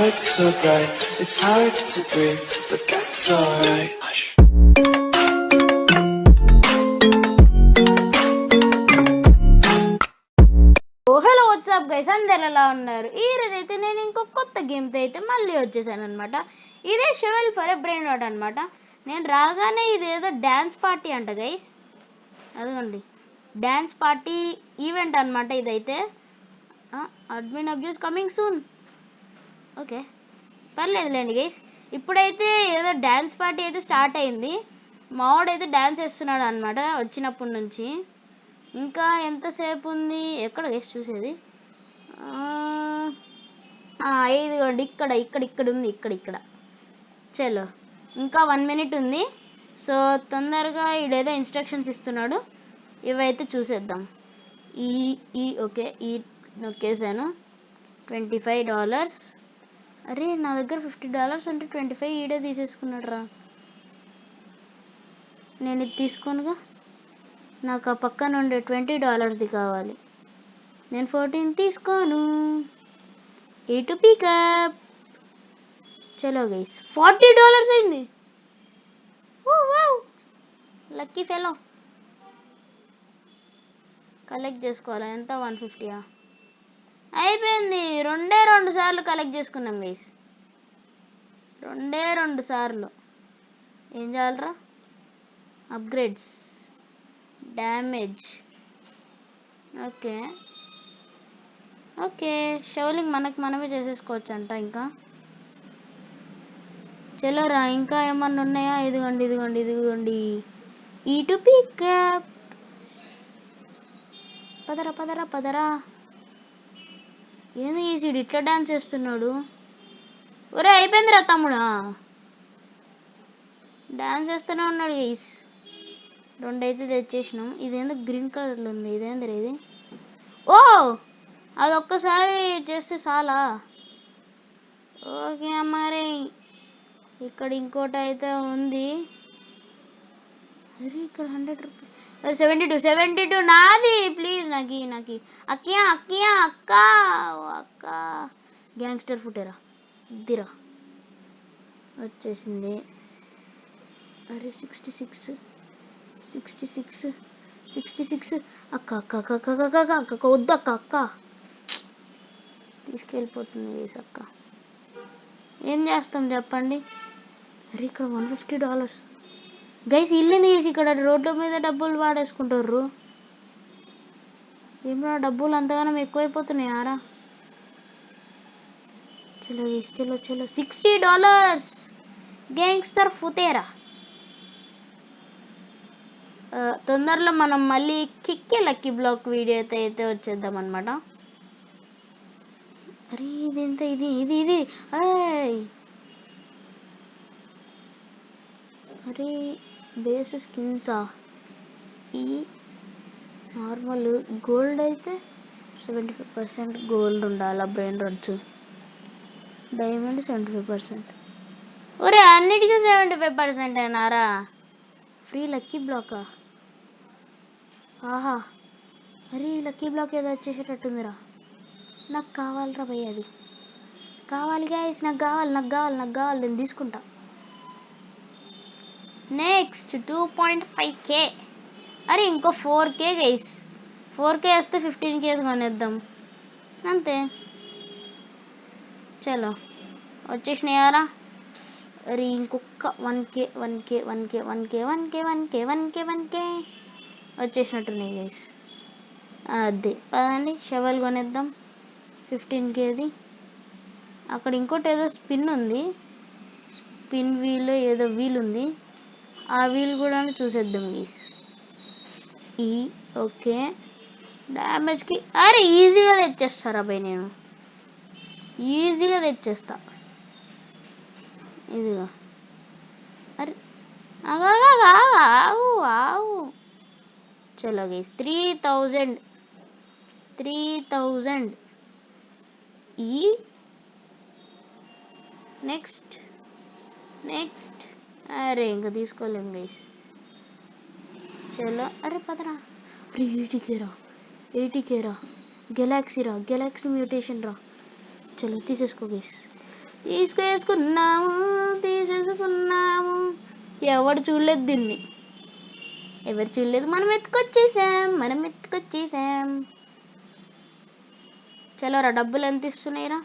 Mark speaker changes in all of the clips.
Speaker 1: lights so bright, it's hard to breathe, but that's alright. Hush.
Speaker 2: Hello WhatsApp guys, అందరు ఎలా ఉన్నారు? ఈ రోజు అయితే నేను ఇంకొక కొత్త గేమ్తో అయితే మళ్ళీ వచ్చేసాను అనమాట. ఇదే shovel for a brain rot అనమాట. నేను రాగానే ఇదేదో డ్యాన్స్ పార్టీ అంట గైస్, అదిగోండి డ్యాన్స్ పార్టీ ఈవెంట్ అనమాట ఇదైతే. Admin abuse coming soon. Okay పర్లేదులేండి గైస్. ఇప్పుడైతే ఏదో డ్యాన్స్ పార్టీ అయితే స్టార్ట్ అయింది. మావాడు అయితే డ్యాన్స్ వేస్తున్నాడు అనమాట వచ్చినప్పటి నుంచి. ఇంకా ఎంతసేపు ఉంది? ఎక్కడ గైస్ చూసేది? ఇదిగోండి ఇక్కడ ఇక్కడ ఇక్కడ ఉంది, ఇక్కడ చలో ఇంకా 1 minute ఉంది. సో తొందరగా ఈడేదో ఇన్స్ట్రక్షన్స్ ఇస్తున్నాడు, ఇవైతే చూసేద్దాం. ఓకే ఈ నొక్కేసాను. $25. అరే నా దగ్గర $50 ఉంటే 25 ఈడే తీసేసుకున్నాడు రా. నేను ఇది తీసుకోనుగా, నాకు ఆ పక్కన ఉండే $20ది కావాలి. నేను 14 తీసుకోను. A to pick up. చలో గైస్ $40 అయింది. Lucky fellow. కలెక్ట్ చేసుకోవాలా? ఎంత? 150. అయిపోయింది. 2 సార్లు కలెక్ట్ చేసుకున్నాం గైస్, 2 సార్లు. ఏం చేయాలరా? Upgrades, damage. ఓకే ఓకే షౌలింగ్ మనమే చేసేసుకోవచ్చు అంట. ఇంకా చలోరా, ఇంకా ఏమన్నా ఉన్నాయా? ఇదిగోండి ఈ టు పికప్. పదరా. ఏంది ఈసీడు ఇట్లా డాన్స్ చేస్తున్నాడు? ఒరే అయిపోయిందిరా తమ్ముడా, డాన్స్ చేస్తూనే ఉన్నాడు గైస్. 2 అయితే తెచ్చేసినాం. ఇదేందో గ్రీన్ కలర్లో ఉంది, ఇదేంద్ర ఇది? ఓ అది ఒక్కసారి చేస్తే చాలా. ఓకే మరి ఇక్కడ ఇంకోటి అయితే ఉంది. అరే ఇక్కడ 100 రూపీస్. అరే 72 నాది. ప్లీజ్ నాకి అక్క గ్యాంగ్స్టర్ ఫుటేరా ఇద్దిరా. వచ్చేసింది. అరే 66 అక్క వద్దు అక్క తీసుకెళ్ళిపోతుంది వేసి అక్క. ఏం చేస్తాం చెప్పండి. అరే ఇక్కడ $150 గైస్. ఇల్లుని తీసి ఇక్కడ రోడ్ల మీద డబ్బులు వాడేసుకుంటారు. ఏమన్నా డబ్బులు అంతగానం ఎక్కువైపోతున్నాయారా? చలో గైస్ చలో $60 గ్యాంగ్స్టర్ ఫుతేరా. తొందరలో మనం మళ్ళీ కిక్కే లక్కీ బ్లాక్ వీడియో అయితే వచ్చేద్దాం అనమాట. అరే ఇదెంత? ఇది అరే బేస్ స్కిన్సా? ఈ నార్మల్ గోల్డ్ అయితే 75% గోల్డ్ ఉండాలి. Brain rods diamond 75%. ఒరే అన్నిటికీ 75% అయినారా? Free lucky బ్లాకా? ఆహా అరే లక్కీ బ్లాక్ ఏదో వచ్చేసేటట్టుందిరా. నాకు కావాలిరా భయ్, అది కావాలి గైస్. నాకు కావాలి నేను తీసుకుంటా. Next 2.5K. అరే ఇంకో 4K గైస్. 4K వస్తే 15K కొనేద్దాం అంతే. చలో వచ్చేసినాయారా? అరే ఇంకొక 1K వచ్చేసినట్టున్నాయి గైస్. అదే పదండి షవల్ కొనేద్దాం 15Kది. అక్కడ ఇంకోటి ఏదో స్పిన్ ఉంది, స్పిన్ వీల్ ఏదో వీల్ ఉంది, ఆ వీల్ కూడా చూసేద్దాం గైస్. ఓకే డ్యామేజ్కి. అరే ఈజీగా తెచ్చేస్తారా భయ్, నేను ఈజీగా తెచ్చేస్తా. ఇదిగా. అరే ఆవు. చలో గైస్ 3000 ఈ నెక్స్ట్. అరే ఇంకా తీసుకోలేం గైస్. చలో అరే పదరా. అరే 80K రా. గెలాక్సీ మ్యూటేషన్ రా. చలో తీసేసుకో గైస్. తీసుకేసుకున్నాము, తీసేసుకున్నాము. ఎవడు చూడలేదు దీన్ని, ఎవరు చూడలేదు. మనం ఎత్తుకొచ్చేసాం. చలోరా, డబ్బులు ఎంత ఇస్తున్నాయిరా?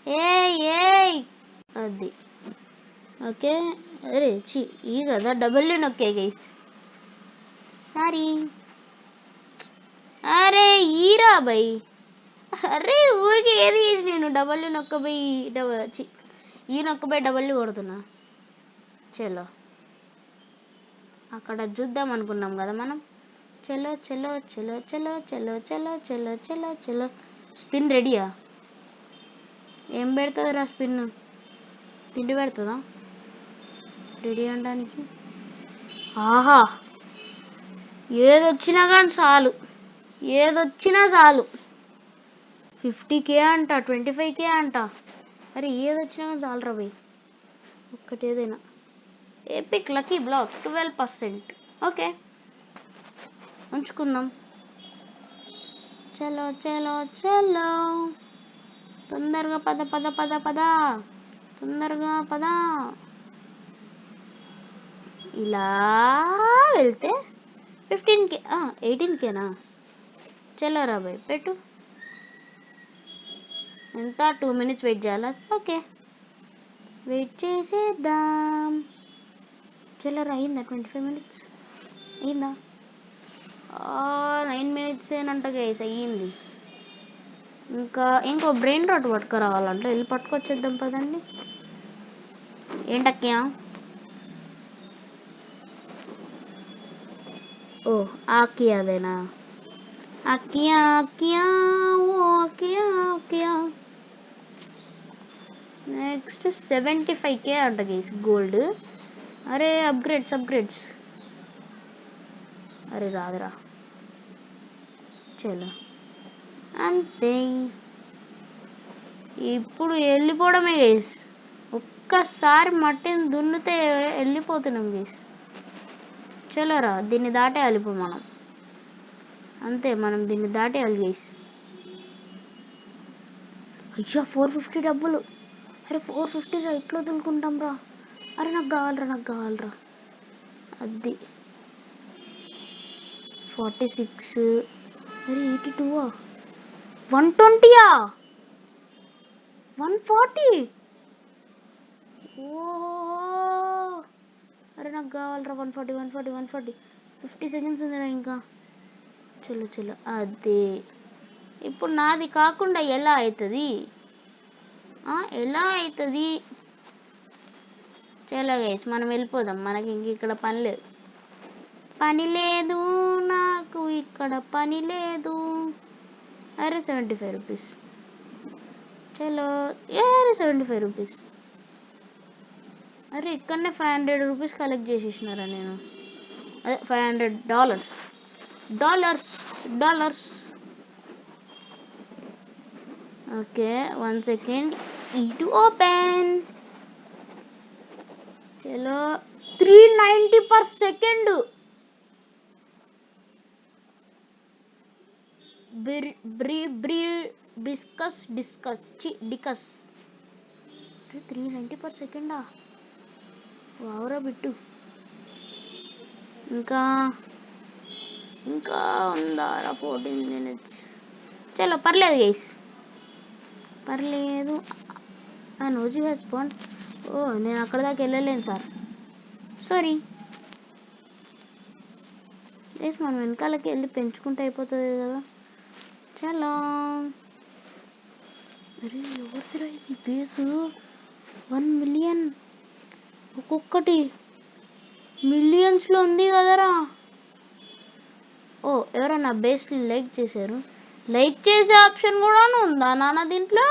Speaker 2: ఏయ్ అది ఓకే. అరే ఈ కదా డబ్బులు నొక్కే గైస్, సారీ. అరే ఈరా బై, అరే ఊరికి ఏది వేసి నేను డబ్బులు నొక్కబోయి ఈ నొక్కబోయి డబ్బులు కొడుతున్నా. చలో, అక్కడ చూద్దాం అనుకున్నాం కదా మనం. చలో చలో చలో చలో చలో చలో చలో చలో చలో. స్పిన్ రెడీయా? ఏం పెడుతుందిరా స్పిన్? తిండి పెడుతుందా రెడీ అనడానికి? ఆహా, ఏదొచ్చినా కానీ చాలు. 50K అంట, 25K అంట. అరే ఏదొచ్చినా కానీ చాలు రా భయ్, ఒక్కటి ఏదైనా. Epic lucky black 12%. ఓకే, ఉంచుకుందాం. చలో చలో చలో, తొందరగా పద, తొందరగా పద. ఇలా వెళ్తే 15K, 18Kనా? చలో రా బాయ్, పెట్టు. ఎంత? 2 minutes వెయిట్ చేయాలా? ఓకే, వెయిట్ చేసేద్దాం. చలో రా, అయిందా 25 minutes? అయిందా? 9 minutes ఏనంట గైస్, అయ్యింది. ఇంకో బ్రెయిన్ రాట్ పట్టుకురావాలంటే వెళ్ళి పట్టుకొచ్చేద్దాం పదండి. ఏంటక్యా? ఓ ఆకియా అదేనా? ఆకియా ఓ ఆకియా. నెక్స్ట్ 75K అంట గైస్ గోల్డ్. అరే అప్గ్రేడ్స్. అరే రాదురా. చలో అంతే, ఇప్పుడు వెళ్ళిపోవడమే గైస్. ఒక్కసారి మట్టిని దున్నితే వెళ్ళిపోతున్నాం గైస్. చలోరా, దీన్ని దాటేయాలి ఇప్పుడు మనం. అంతే, మనం దీన్ని దాటేయాలి గైస్. అయ్యా 450 డబ్బులు. అరే 450 రా, ఎట్లా వదులుకుంటాం రా? అరే నాకు కావాలరా. అది 46. అరే 82. 120. 140. ఓ అరే నాకు కావాలరా 140. 50 seconds ఉందిరా ఇంకా. చలో అదే. ఇప్పుడు నాది కాకుండా ఎలా అవుతుంది? చలో గైస్, మనం వెళ్ళిపోదాం. మనకి ఇంక ఇక్కడ పని లేదు నాకు ఇక్కడ పని లేదు. అరే 75 రూపీస్. చలో, అరే 75 రూపీస్. అరే ఇక్కడనే 500 రూపీస్ కలెక్ట్ చేసేసినారా నేను? అదే $500. Okay, 1 second. to open. చలో 390 per second. Discuss 390 per second. వావరా బిట్టు. ఇంకా ఉందారా 14 minutes. చలో పర్లేదు గైస్, పర్లేదు. నోజీ రెస్పాండ్. నేను అక్కడ దాకా వెళ్ళలేను సార్, సారీ గైస్. మనం వెనకాలకి వెళ్ళి పెంచుకుంటే అయిపోతుంది కదా. చలో. అరే ఎవరిదిరా ఇది బేసు? 1 million, ఒక్కొక్కటి మిలియన్స్లో ఉంది కదరా. ఎవరన్నా బేస్ని లైక్ చేశారు. లైక్ చేసే ఆప్షన్ కూడా ఉందా నాన్న దీంట్లో?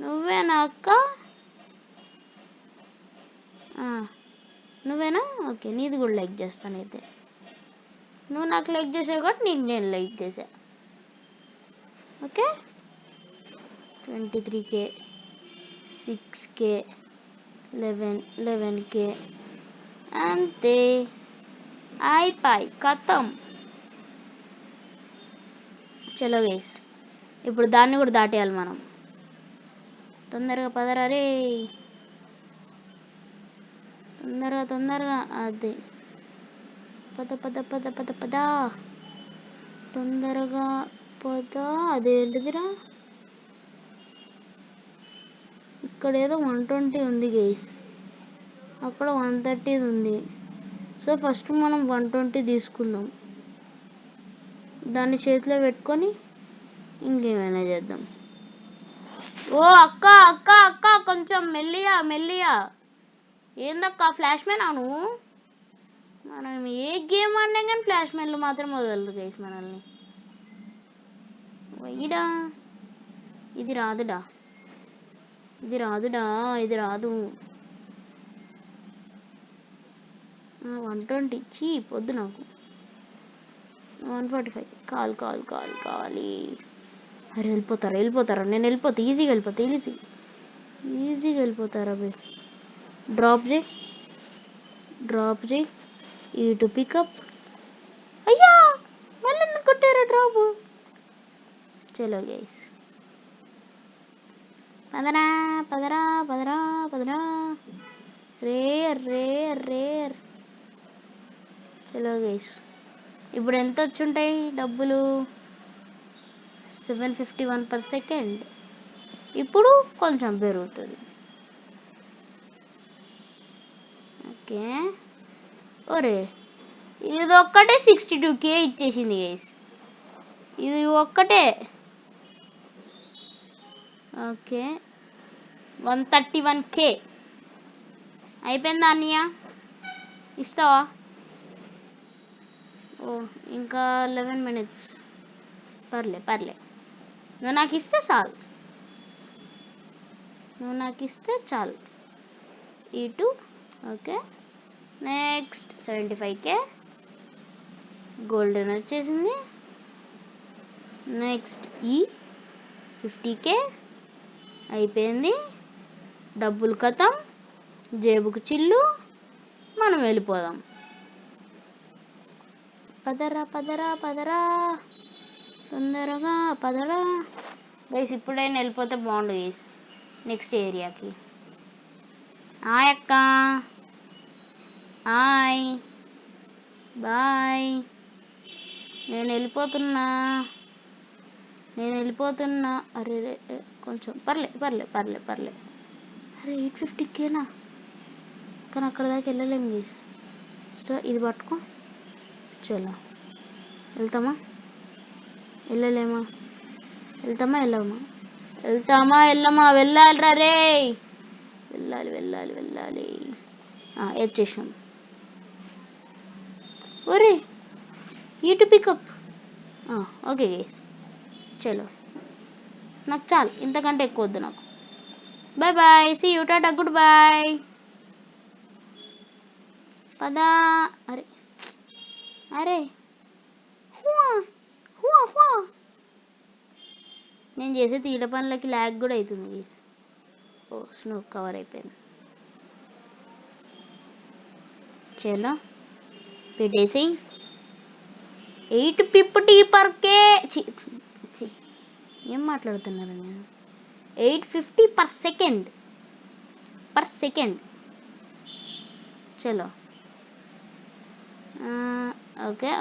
Speaker 2: నువ్వేనా అక్క? నువ్వేనా? ఓకే, నీది కూడా లైక్ చేస్తానైతే. నువ్వు నాకు లైక్ చేసావు కాబట్టి నీకు నేను లైక్ చేసా. Okay, 23K, 6K, 11K. అంతే, అయిపోయి ఖతం. చలో గైస్, ఇప్పుడు దాన్ని కూడా దాటేయాలి మనం. తొందరగా పదరా రే, తొందరగా. అది పద పద పద పద పద, తొందరగా పద. అదేంటిదిరా, ఇక్కడ ఏదో 120 ఉంది గైస్, అక్కడ 130 ఉంది. సో ఫస్ట్ మనం 120 తీసుకుందాం, దాన్ని చేతిలో పెట్టుకొని ఇంకేమైనా చేద్దాం. ఓ అక్క అక్క అక్క, కొంచెం మెల్లిగా. ఏందక్క ఫ్లాష్ మ్యాన్ నువ్వు? మనం ఏ గేమ్ ఆడినా కానీ ఫ్లాష్ మ్యాన్లు మాత్రం వదలరు గైస్ మనల్ని. వైడా, ఇది రాదుడా, ఇది రాదు. 120 చీప్ వద్దు నాకు. 145 కావాలి. అరే వెళ్ళిపోతారా, నేను వెళ్ళిపోతా, ఈజీగా వెళ్ళిపోతారా బే. డ్రాప్ చేయి ఈ టు పికప్. అయ్యా మళ్ళీ ఎందుకు కొట్టారా డ్రాప్? చలో గైస్, పదరా. రేర్. చలో గైస్, ఇప్పుడు ఎంత వచ్చుంటాయి డబ్బులు? 751 per second. ఇప్పుడు కొంచెం పెరుగుతుంది. ఓకే, ఒరే ఇది ఒక్కటే 62K ఇచ్చేసింది గైస్, ఇది ఒక్కటే. ఓకే 131K అయిపోయిందా అన్నయ్య, ఇస్తావా? ఓ ఇంకా 11 minutes. పర్లే, నువ్వు నాకు ఇస్తే చాలు. ఈ2. ఓకే నెక్స్ట్ 75K గోల్డెన్ వచ్చేసింది. నెక్స్ట్ ఈ 50K అయిపోయింది. డబ్బులు కథం, జేబుకు చిల్లు, మనం వెళ్ళిపోదాం. పదరా తొందరగా పదరా గైస్. ఇప్పుడైనా వెళ్ళిపోతే బాగుండు గైస్ నెక్స్ట్ ఏరియాకి. హాయ్ అక్క, హాయ్ బాయ్. నేను వెళ్ళిపోతున్నా. అరే కొంచెం పర్లే. అరే 850Kనా, కానీ అక్కడ దాకా వెళ్ళలేము గైస్. సో ఇది పట్టుకో, చలో వెళ్తామా వెళ్ళలేమా? వెళ్ళమా? వెళ్ళాలిరా రే, వెళ్ళాలి. వచ్చేసాం. ఒరే ఈ టు పికప్. ఓకే గైస్, చలో నాకు చాలు, ఇంతకంటే ఎక్కువ వద్దు నాకు. Bye, see you, tata, good bye. పదా. అరే హువా. నేను చేసే తీట పనులకి ల్యాగ్ కూడా అవుతుంది గైస్. ఓ స్నో కవర్ అయిపోయింది. చలో పెట్టేసి 850 per K. ఏం మాట్లాడుతున్నారు నేను? 850 per second. చలో ఓకే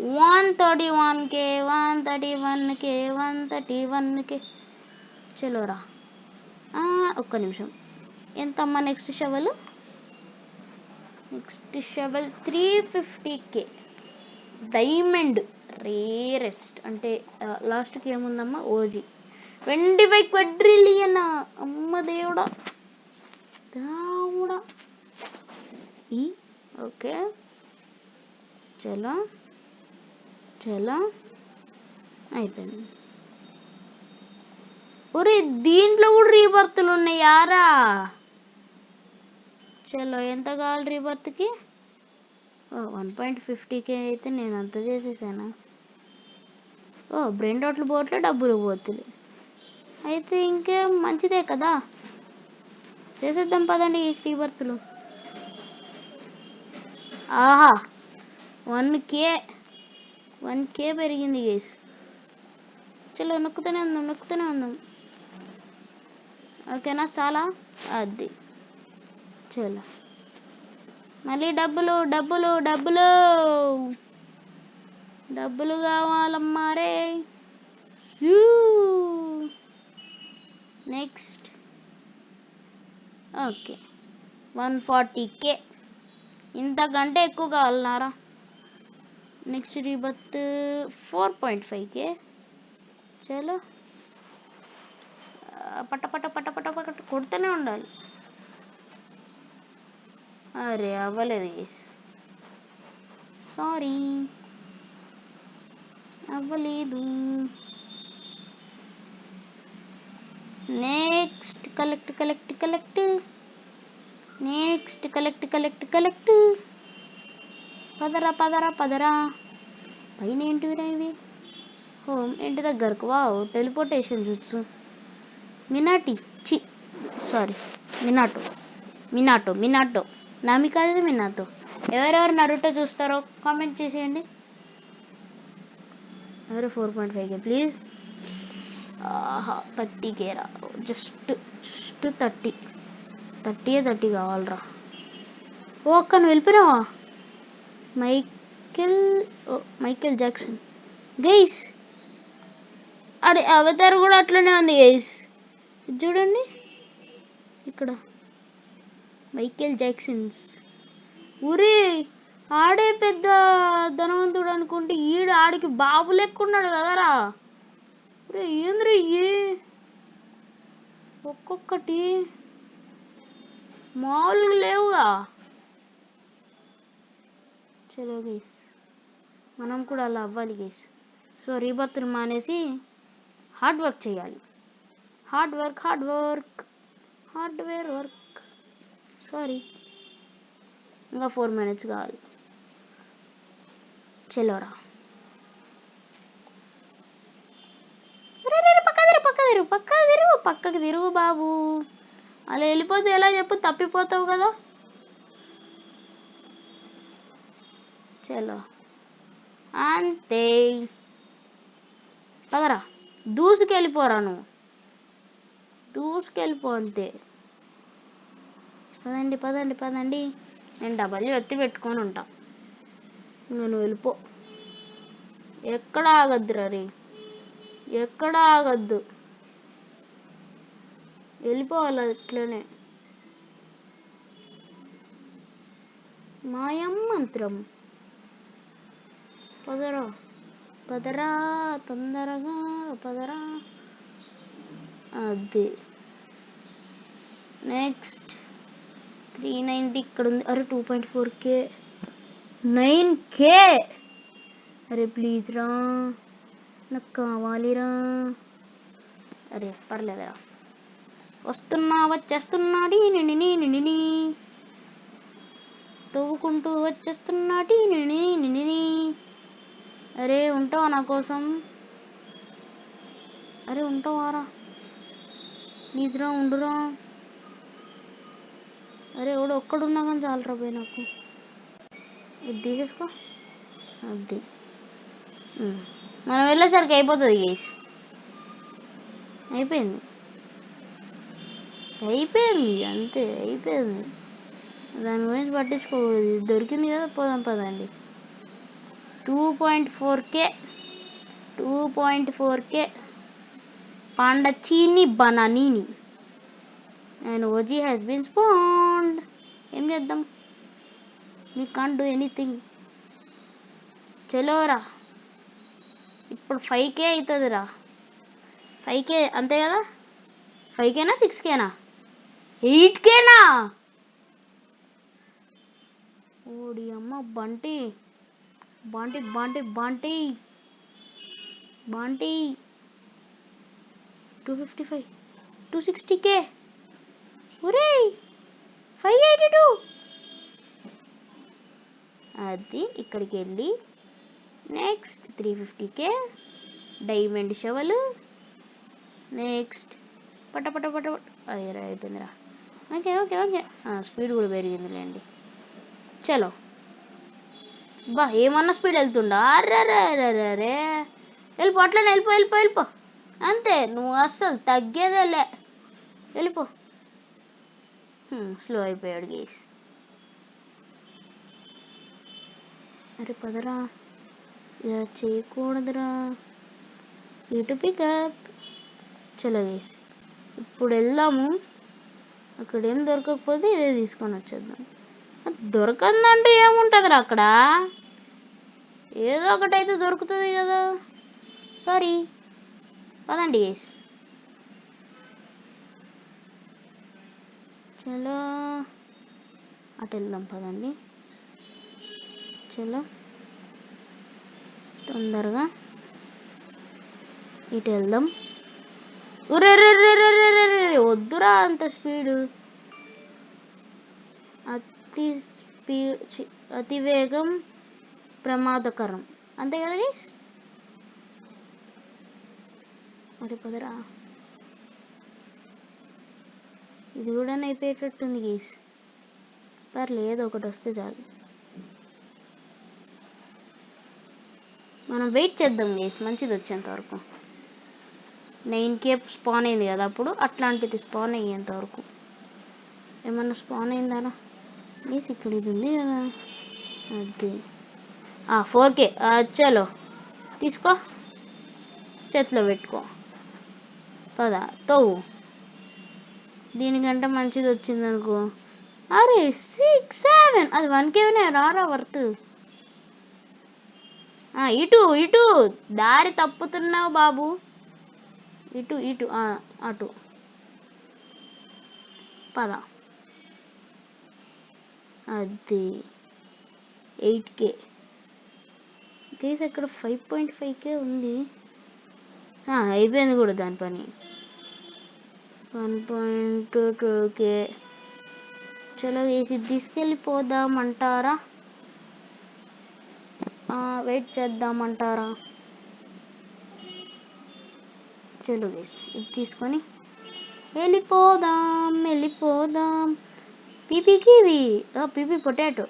Speaker 2: 131K. చలోరా. ఒక్క నిమిషం, ఎంతమ్మా next shovel? 350K diamond rarest. అంటే లాస్ట్కి ఏముందమ్మా? OG 25 quadrillion. అమ్మ దేవుడా. ఓకే చలో అయిపోయింది. ఒరే దీంట్లో కూడా రీబర్త్లు ఉన్నాయారా? చలో ఎంత కావాలి రీబర్త్కి? 1.50K అయితే నేను అంత చేసేసానా? బ్రెయిన్ డాట్లు పోవట్లే, డబ్బులు పోతులే. అయితే ఇంకేం మంచిదే కదా, చేసేద్దాం పదండి ఈ శ్రీబర్తులు. ఆహా 1K పెరిగింది గైస్. చలో నొక్కుతూనే ఉందాం. ఓకేనా, చాలా. అది చలో, మళ్ళీ డబ్బులు కావాలమ్మా రే. నెక్స్ట్ ఓకే 140K, ఇంతకంటే ఎక్కువ కావాలన్నారా. Next rebirth 4.5K. చలో పట్ట కొడుతూనే ఉండాలి. అరే అవ్వలేదు గైస్, సారీ అవ్వలేదు. Next collect. Next collect. పదరా. పైన ఏంటివిరా ఇవి? హోమ్ ఇంటి దగ్గరకు. వావ్, టెలిపోర్టేషన్ చూసు. మినాటో నామి కాదు, మినాటో. ఎవరెవరు నరుటో చూస్తారో కామెంట్ చేసేయండి. ఎవరు 4.5K ప్లీజ్. 30K రా, జస్ట్ 30 కావాలరా. ఓ అక్క, నువ్వు వెళ్ళిపోయినావా? మైకేల్ జాక్సన్ గైస్, ఆడి అవతార్ కూడా అట్లనే ఉంది గైస్. చూడండి ఇక్కడ మైకేల్ జాక్సన్స్. ఊరే, ఆడే పెద్ద ధనవంతుడు అనుకుంటే ఆడికి బాబు లెక్కున్నాడు కదరా. ఏంద్రీ ఒక్కొక్కటి మామూలుగా లేవుగా. చలో గైస్, మనం కూడా అలా అవ్వాలి గైస్. సో రీబర్త్లు మానేసి హార్డ్ వర్క్ చేయాలి. Hardware work. సారీ, ఇంకా 4 minutes కావాలి. చలోరా. పక్కకు తిరుగు బాబు. అలా వెళ్ళిపోతే ఎలా చెప్పు, తప్పిపోతావు కదా. చలో అంతే, పదరా. దూసుకెళ్ళిపోరా నువ్వు, దూసుకెళ్ళిపో అంతే. పదండి. నేను డబ్బులు ఎత్తి పెట్టుకొని ఉంటా. నేను వెళ్ళిపో. ఎక్కడ ఆగద్దురా రే, ఎక్కడ ఆగద్దు. వెళ్ళిపోవాలి అట్లనే. మాయం మంత్రం. పదరా తొందరగా పదరా. అది నెక్స్ట్ 390 ఇక్కడ ఉంది. అరే 2.4K, 9K. అరే ప్లీజ్ రా, నాకు కావాలిరా. అరే పర్లేదురా, వచ్చేస్తున్నా తవ్వుకుంటూ వచ్చేస్తున్నా. అరే ఉంటావా నా కోసం? అరే ఉంటావారా ప్లీజ్ రా, ఉండురా. అరే ఎవడు ఒక్కడున్నా కానీ చాలరా పోయి నాకు. ఇది తీసేసుకో. అది మనం వెళ్ళేసరికి అయిపోతుంది గైస్. అయిపోయింది అంతే, అయిపోయింది. దాని గురించి పట్టించుకోకూడదు. దొరికింది కదా, పోదాం పదండి. 2.4K పాండచీని బనానీని. And OG has been spawned. ఏం చేద్దాం, వీ కాంట్ డూ ఎనీథింగ్. చలోరా, ఇప్పుడు 5K అవుతుందిరా. 5K అంతే కదా. 5Kనా 6Kనా 8Kనా? ఓడి అమ్మ, బంటి 255, 260K. ఒరే 582. అది ఇక్కడికి వెళ్ళి నెక్స్ట్ 350K డైమండ్ షవలు. నెక్స్ట్ పట అయ్యరా, అయిపోయిందిరా. ఓకే స్పీడ్ కూడా పెరిగిందిలేండి. చలో బా, ఏమన్నా స్పీడ్ వెళ్తుండా? అర్రే వెళ్ళిపో, అట్లనే వెళ్ళిపో. అంతే, నువ్వు అస్సలు తగ్గేదేలే. వెళ్ళిపో. స్లో అయిపోయాడు గేస్. అరే పదరా, ఇలా చేయకూడదురా. ఇటు పికప్. చలో గేస్, ఇప్పుడు వెళ్దాము. అక్కడ ఏం దొరకకపోతే ఇదే తీసుకొని వచ్చేద్దాం. దొరకందంటే ఏముంటుందిరా అక్కడ, ఏదో ఒకటైతే దొరుకుతుంది కదా. సారీ, పదండి గేస్. చలో అటు వెళ్దాం, పదండి. చలో తొందరగా ఇటు వెళ్దాం. వద్దురా అంత స్పీడు. అతి వేగం ప్రమాదకరం, అంతే కదా గైస్. మరి పదరా, ఇది కూడా అయిపోయేటట్టుంది గైస్. పర్లేదు, ఒకటి వస్తే చాలు. మనం వెయిట్ చేద్దాం గైస్, మంచిది వచ్చేంత వరకు. 9K స్పాన్ అయింది కదా అప్పుడు, అట్లాంటిది స్పాన్ అయ్యేంత వరకు. ఏమన్నా స్పాన్ అయిందా గైస్? ఇక్కడ ఇది ఉంది కదా, అది 4K. చలో తీసుకో, చేతిలో పెట్టుకో, పద తవ్వు. దీనికంటే మంచిది వచ్చింది అనుకో. అరే 6, 7, అది 1Kనే రారా వర్త్. ఇటు ఇటు దారి తప్పుతున్నావు బాబు. ఇటు ఇటు అటు పద. అది 8K గైస్, అక్కడ 5.5K ఉంది. అయిపోయింది కూడా దాని పని. 1.2K. చలో వేసి తీసుకెళ్ళిపోదామంటారా, వెయిట్ చేద్దామంటారా? చలో గైస్, ఇది తీసుకొని వెళ్ళిపోదాం. పీపీకి పీపీ పొటాటో.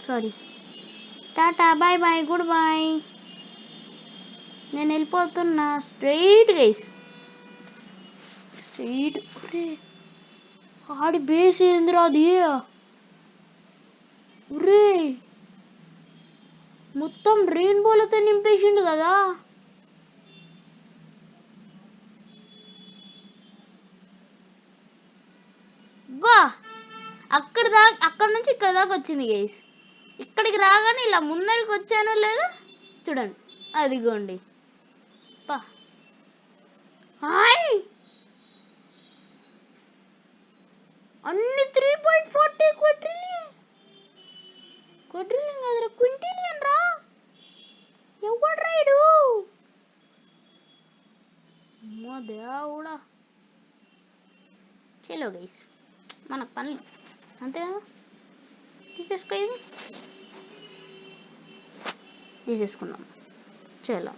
Speaker 2: సారీ, టాటా, బాయ్ బాయ్, గుడ్ బాయ్. నేను వెళ్ళిపోతున్నా స్ట్రైట్ గైస్, స్ట్రైట్. ఆడి బేస్ ఏందిరా అది? మొత్తం రెయిన్బోలతో నింపేసిండు కదా. బా, అక్కడ నుంచి ఇక్కడ దాకా వచ్చింది గైస్. ఇక్కడికి రాగానే ఇలా ముందరికి వచ్చానో లేదా చూడండి, అదిగోండి. బా, అన్ని 3.40 క్వాడ్రిలియన్ కదరా, క్వింటిలియన్ రా. ఎవడు రైడు? దేవుడా. చలో గైస్, మన పని అంతే కదా. తీసేసుకున్నాం. చలో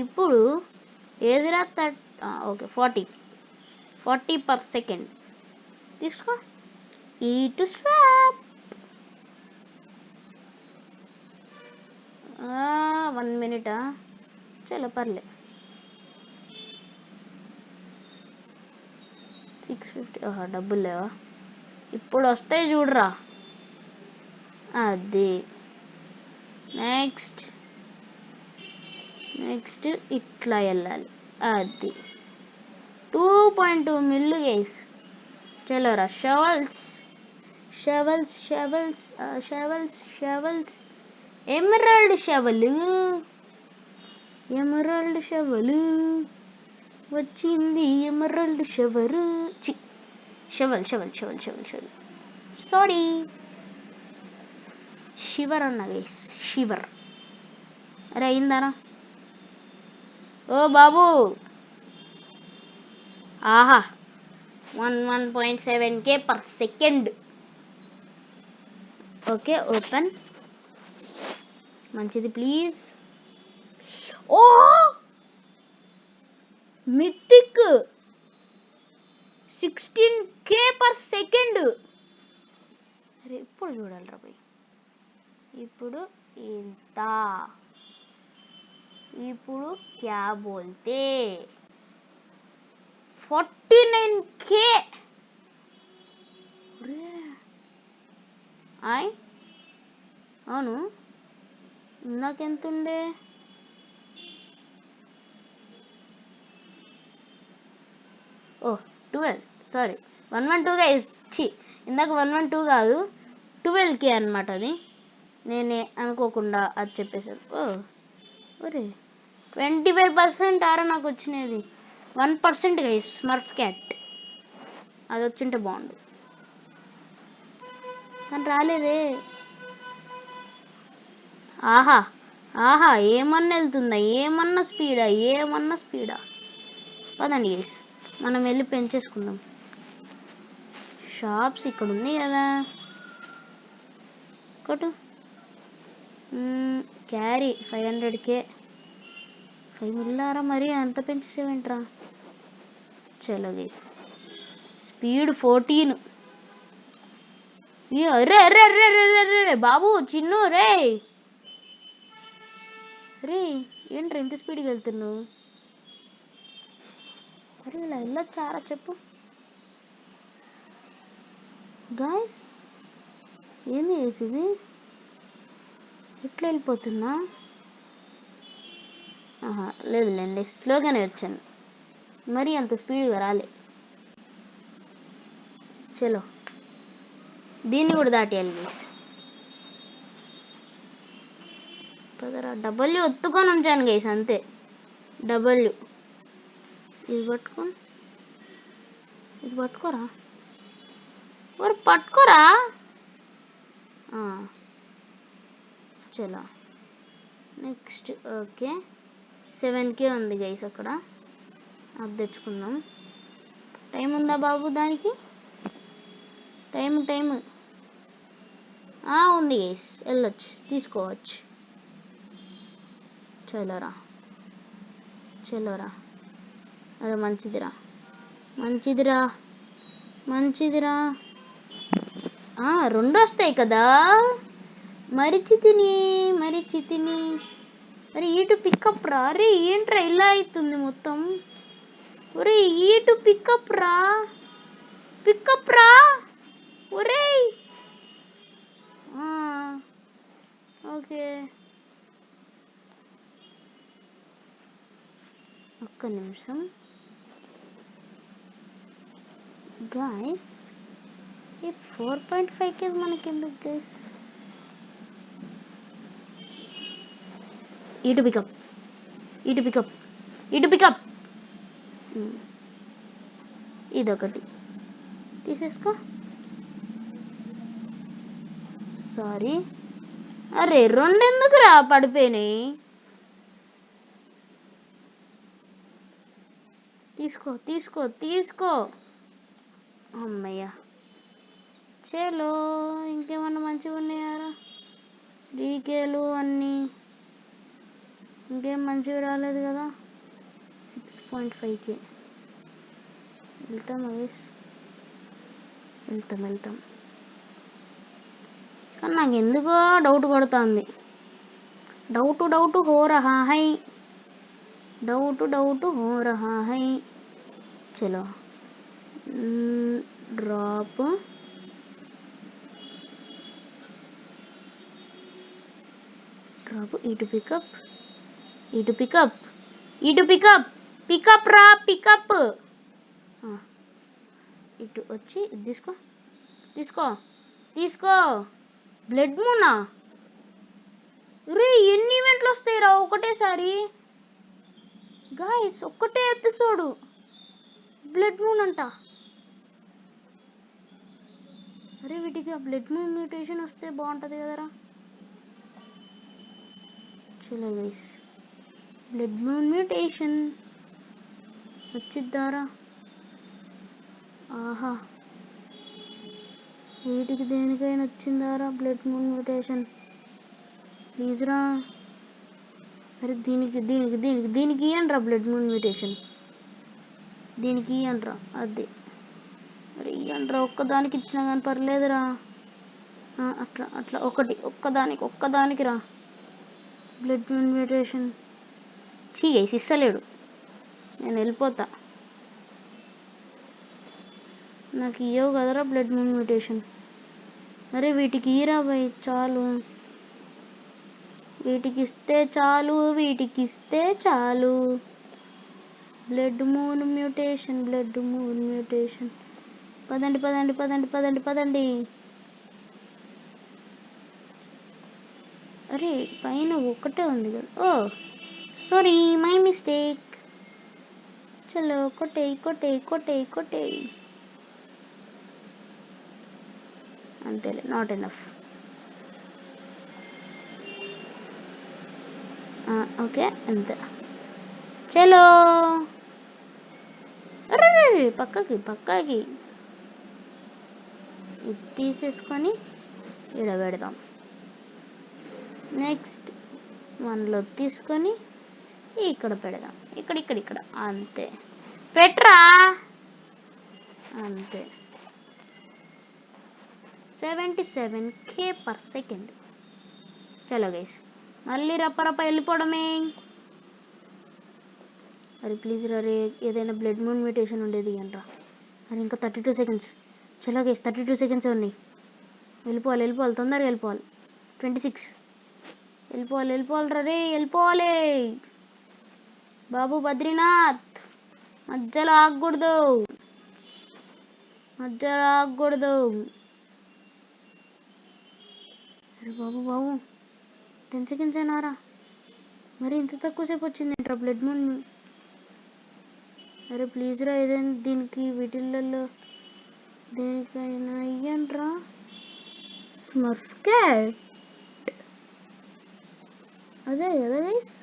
Speaker 2: ఇప్పుడు ఏదిరా ఓకే, 40 పర్ సెకండ్ తీసుకో. ఇటు స్వాప్. 1 మినిటా? చలో పర్లే. 650. డబ్బులు లేవా? ఇప్పుడు వస్తాయి చూడరా. అది నెక్స్ట్ ఇట్లా వెళ్ళాలి. అది 2.2 మిల్లు గైస్. చలోరా, షవల్స్. ఎమరాల్డ్ షవలు వచ్చింది. Emerald shovel. సారీ, షివర్ అన్న గైస్, షివర్. అరే అయిందారా? ఓ బాబు, ఆహా, 1.7K per second. Okay, open. మంచిది please. Mythic 16K per second. అరే ఇప్పుడు చూడాలిరా పోయి. ఇప్పుడు ఎంత ఇప్పుడు క్యా బోల్తే 49K. ఆయ్ అవును, ఇందాకెంతుండే? ఓ 12, సారీ 112 గైస్. ఇందాక 112 కాదు, 12K అనమాట. అది నేనే అనుకోకుండా అది చెప్పేశాను. ఒరే 25% ఆరా నాకు వచ్చినది. 1% గైస్ స్మర్ఫ్ క్యాట్. అది వచ్చింటే బాగుండు, కానీ రాలేదే. ఆహా ఆహా, ఏమన్నా వెళ్తుందా? ఏమన్నా స్పీడా? పదండి గైస్, మనం వెళ్ళి పెంచేసుకుందాం. షాప్స్ ఇక్కడ ఉంది కదా. కొట్టు. Carry 500K. 5 మిల్లారా, మరి అంత పెంచేసేవేంట్రా? చలో గైస్, స్పీడ్ 14. అరే అరే అరే అరే అరే బాబు చిన్ను రే రే, ఏంట్రా ఇంత స్పీడ్గా వెళ్తున్నావు? అరే ఇలా వెళ్ళొచ్చారా చెప్పు గాయస్. ఏంది వేసేది? ఎట్లా వెళ్ళిపోతున్నా? ఆహా లేదులేండి, స్లోగానే వచ్చాను, మరీ అంత స్పీడ్గా రాలే. చలో దీన్ని కూడా దాటేయాలి గైస్. పదరా, డబ్ల్యూ ఒత్తుకొని ఉంచాను గైస్, అంతే. డబ్ల్యూ ఇది పట్టుకోరా. మరి పట్టుకోరా. చలో నెక్స్ట్. ఓకే 7K ఉంది గైస్ అక్కడ. అది తెచ్చుకుందాం. టైం ఉందా బాబు దానికి? టైం ఉంది గైస్, వెళ్ళొచ్చు, తీసుకోవచ్చు. చలోరా. అరే మంచిదిరా. 2 వస్తాయి కదా. మరిచి తిని. అరే ఈటు పికప్ రా. అరే ఏంట్రా ఇలా అవుతుంది మొత్తం? ఒరే ఈటు పికప్ రా. ఒరే ఓకే, ఒక్క నిమిషం గాయస్. ఈ 4.5K మనకి ఎందుకు గైస్? ఇటు పికప్. ఇదొకటి తీసేసుకో. సారీ. అరే 2 ఎందుకురా పడిపోయినాయి? తీసుకో. అమ్మయ్య. చలో ఇంకేమన్నా మంచిగా ఉన్నాయారా? డీకేలు అన్నీ ఇంకేం మంచిగా రాలేదు కదా. 6.5K. వెళ్తాం కానీ నాకు ఎందుకో డౌట్ కొడుతుంది. డౌట్ హో రహా హై. చలో డ్రాప్. ఇటు పికప్ రా. ఇటు వచ్చి తీసుకో. బ్లడ్ మూనా? రే ఎన్ని ఈవెంట్లు వస్తాయిరా ఒకటేసారి? గాయస్ ఒక్కటే ఎపిసోడు బ్లడ్ మూన్ అంట. అరే వీటికి ఆ బ్లడ్ మూన్ మ్యూటేషన్ వస్తే బాగుంటుంది కదరా. చలో గైస్, బ్లడ్ మూన్ మ్యూటేషన్ వచ్చిద్దారా. ఆహా, వీటికి దేనికైనా వచ్చిందారా బ్లడ్ మూన్ మ్యూటేషన్? ప్లీజ్ రా. అరే దీనికి ఇయ్యండి రా బ్లడ్ మూన్ మ్యూటేషన్. దీనికి ఇయ్యండి రా. అది అరే ఇయ్యండి రా, ఒక్కదానికి ఇచ్చినా కానీ పర్లేదురా. అట్లా ఒక్కదానికి రా బ్లడ్ మూన్ మ్యూటేషన్. చీ గైస్ ఇస్తలేడు, నేను వెళ్ళిపోతా. నాకు ఇవ్వవు కదరా బ్లడ్ మూన్ మ్యూటేషన్. అరే వీటికి ఈరా భయ్, చాలు వీటికి ఇస్తే చాలు, వీటికి ఇస్తే చాలు. Blood moon mutation, blood moon mutation. పదండి పదండి పదండి పదండి పదండి. అరే పైన ఒక్కటే ఉంది కదా. ఓ సారీ, మై మిస్టేక్. చలో కొట్టేయి కొట్టేయి కొట్టేయి కొట్టేయి. అంతేలే, నాట్ ఎనఫ్. ఓకే అంతే. చలో అరే పక్కకి పక్కకి ఇది తీసేసుకొని ఇక్కడ పెడదాం. నెక్స్ట్ వన్లో తీసుకొని ఇక్కడ పెడదాం. ఇక్కడ ఇక్కడ ఇక్కడ అంతే. పెట్రా అంతే. 77K per second. చలో గైస్, మళ్ళీ రప్ప వెళ్ళిపోవడమే. అరే ప్లీజ్ రే, ఏదైనా బ్లడ్ మూన్ మ్యూటేషన్ ఉండేది అంటారా. అరే ఇంకా 32 సెకండ్స్. చలో గైస్ 32 సెకండ్స్ ఉన్నాయి. వెళ్ళిపోవాలి వెళ్ళిపోవాలి, తొందరగా వెళ్ళిపోవాలి. 26. వెళ్ళిపోవాలి వెళ్ళిపోవాలి రే, వెళ్ళిపోవాలి బాబు బద్రీనాథ్. మధ్యలో ఆగకూడదు, మధ్యలో ఆగకూడదు. అరే బాబు బాబు 10 సెకండ్స్ అయినారా, మరి ఇంత తక్కువసేపు వచ్చింది ఏంట్రా బ్లడ్ మూన్. అరే ప్లీజ్ రా, ఏదైనా దీనికి వీటిల్లో దేనికైనా ఇయ్యండ్రా. స్మర్ఫ్ క్యాట్, అదే కదా గైస్,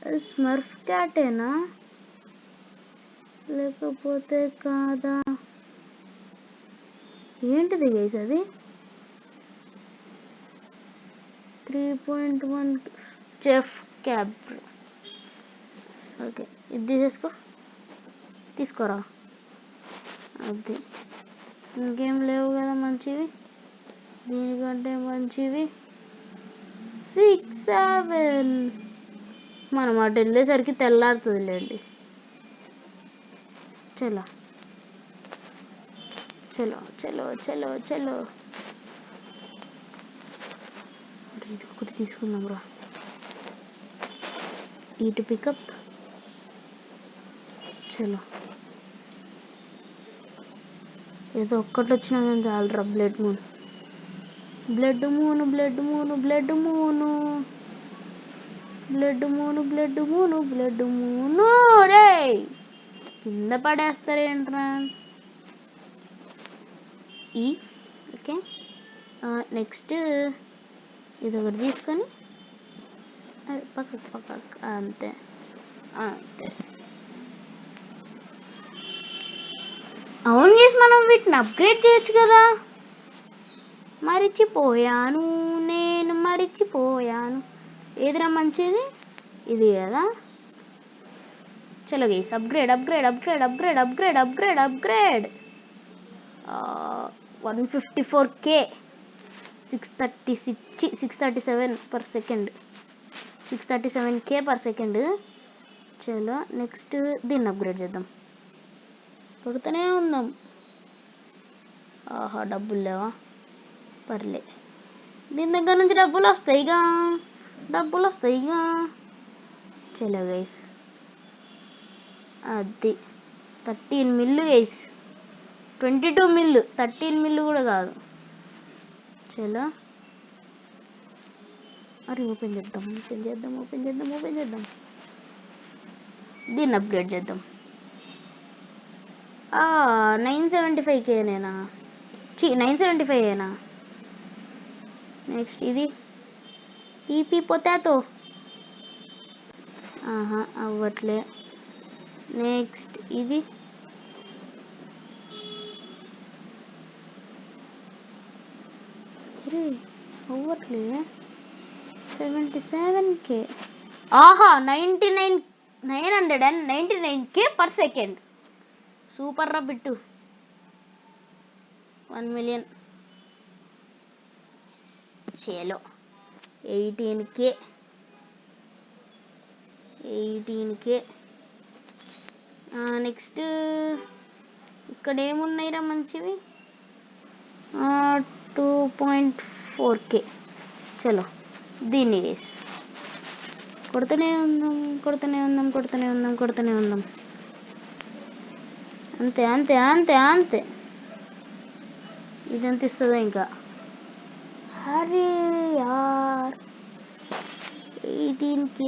Speaker 2: అది స్మర్ఫ్ క్యాటేనా లేకపోతే కాదా, ఏంటిది గైస్ అది. 3.1 చెఫ్ క్యాబ్. ఓకే ఇది తీసేసుకో, తీసుకోరా. అది ఇంకేం లేవు కదా మంచివి, దీనికంటే మంచివి. 6 7. మనం అటు వెళ్ళేసరికి తెల్లారుతుందిలేండి. చలో చలో చలో చలో చలో. ఇది ఒకటి తీసుకుందాం రా. ఈటు పికప్. చలో ఏదో ఒక్కటి వచ్చినా కానీ చాలరా. Blood moon blood moon blood moon blood moon blood moon blood moon blood moon. రే కింద పడేస్తారేంట్రా. ఈ ఓకే నెక్స్ట్ ఇది ఒకటి తీసుకొని పక్కకు పక్కకు అంతే అంతే. అవును చేసి మనం వీటిని అప్గ్రేడ్ చేయొచ్చు కదా. మరిచిపోయాను, నేను మరిచిపోయాను. ఏదిరా మంచిది, ఇది కదా. చలో guys upgrade upgrade upgrade upgrade upgrade upgrade upgrade. 154K 637 per second, 637K per second. చలో నెక్స్ట్ దీన్ని అప్గ్రేడ్ చేద్దాం. కొడుతూనే ఉందాం. ఆహా డబ్బులు లేవా, పర్లే. దీని దగ్గర నుంచి డబ్బులు వస్తాయిగా, డబ్బులు వస్తాయిగా. చలో గైస్ అది 13 మిల్లు గైస్, 22 మిల్లు, 13 మిల్లు కూడా కాదు. చలో అరే ఓపెన్ చేద్దాం ఓపెన్ చేద్దాం ఓపెన్ చేద్దాం ఓపెన్ చేద్దాం. దీన్ని అప్గ్రేడ్ చేద్దాం. 975K నేనా, 975 నెక్స్ట్ ఇది ఈపీ పొటాటో. ఆహా అవ్వట్లే. నెక్స్ట్ ఇది అవ్వట్లే. 77K. ఆహా 999K పర్ సెకండ్. సూపర్ రా బిట్టు. 1 మిలియన్. చలో 18K. 18K. నెక్స్ట్ ఇక్కడ ఏమున్నాయిరా మంచివి? 2.4K. చలో దీన్ని వేసి కొడుతూనే ఉందాం. అంతే. ఇది ఎంత ఇస్తుందో ఇంకా. అరే యార్ 18K.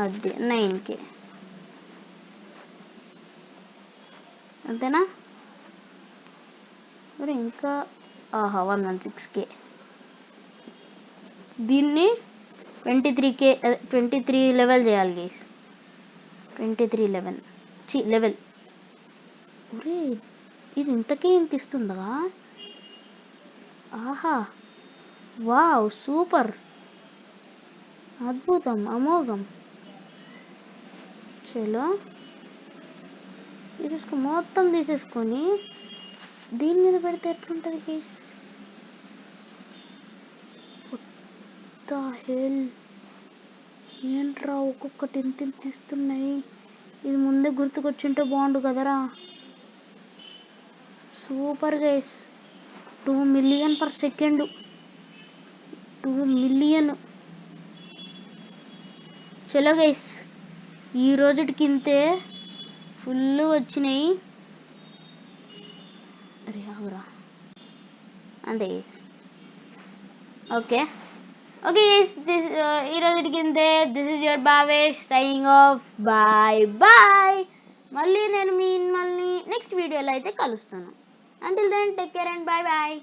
Speaker 2: అదే 9K. అంతేనా? మరి ఇంకా 116K. దీన్ని 23K 23 లెవెల్ చేయాలి గైస్. 23 లెవెల్. ఒరే ఇది ఇంతకే ఇంత ఇస్తుందా? ఆహా, వావ్, సూపర్, అద్భుతం, అమోఘం. చలో మొత్తం తీసేసుకొని దీని మీద పెడితే ఎట్లుంటుంది గైస్? హెల్ ఏంట్రా ఒక్కొక్కటి ఎంత ఇస్తున్నాయి? ఇది ముందే గుర్తుకొచ్చింటే బాగుండు కదరా. Super guys. 2 million per second. 2 million. చలో గైస్, ఈ రోజుటికి ఇంతే. ఫుల్ వచ్చినాయి. అరే అవురా, అంతే గైస్. ఓకే గైస్, ఈ రోజుటికి ఇంతే. This is your Bhavesh signing off. Bye. మళ్ళీ నేను మిమ్మల్ని నెక్స్ట్ వీడియోలో అయితే కలుస్తాను. Until then, take care and bye.